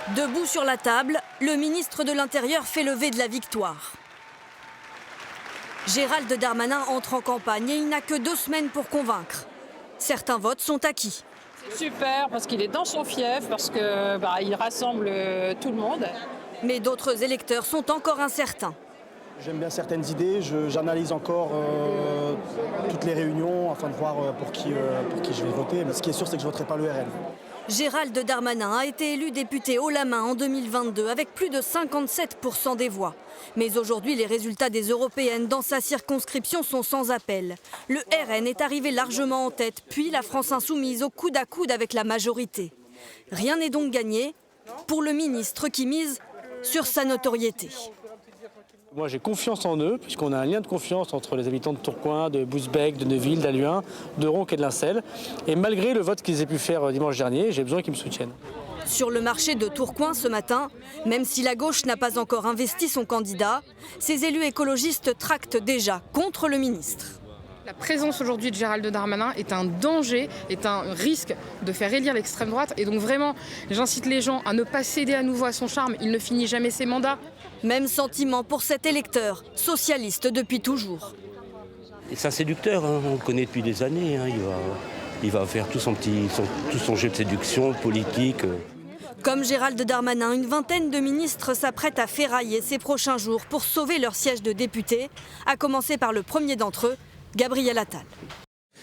Debout sur la table, le ministre de l'Intérieur fait lever de la victoire. Gérald Darmanin entre en campagne et il n'a que 2 semaines pour convaincre. Certains votes sont acquis. C'est super parce qu'il est dans son fief, parce qu'il rassemble tout le monde. Mais d'autres électeurs sont encore incertains. J'aime bien certaines idées, j'analyse encore toutes les réunions afin de voir pour qui je vais voter. Mais ce qui est sûr, c'est que je ne voterai pas le RN. Gérald Darmanin a été élu député haut la main en 2022 avec plus de 57% des voix. Mais aujourd'hui, les résultats des européennes dans sa circonscription sont sans appel. Le RN est arrivé largement en tête, puis la France insoumise au coude à coude avec la majorité. Rien n'est donc gagné pour le ministre qui mise sur sa notoriété. Moi j'ai confiance en eux, puisqu'on a un lien de confiance entre les habitants de Tourcoing, de Bousbecq, de Neuville, d'Halluin, de Ronques et de Lincel. Et malgré le vote qu'ils aient pu faire dimanche dernier, j'ai besoin qu'ils me soutiennent. Sur le marché de Tourcoing ce matin, même si la gauche n'a pas encore investi son candidat, ces élus écologistes tractent déjà contre le ministre. La présence aujourd'hui de Gérald Darmanin est un danger, est un risque de faire élire l'extrême droite. Et donc vraiment, j'incite les gens à ne pas céder à nouveau à son charme. Il ne finit jamais ses mandats. Même sentiment pour cet électeur, socialiste depuis toujours. C'est un séducteur, hein, on le connaît depuis des années. Hein, il va faire tout son jeu de séduction politique. Comme Gérald Darmanin, une vingtaine de ministres s'apprêtent à ferrailler ces prochains jours pour sauver leur siège de député, à commencer par le premier d'entre eux, Gabriel Attal.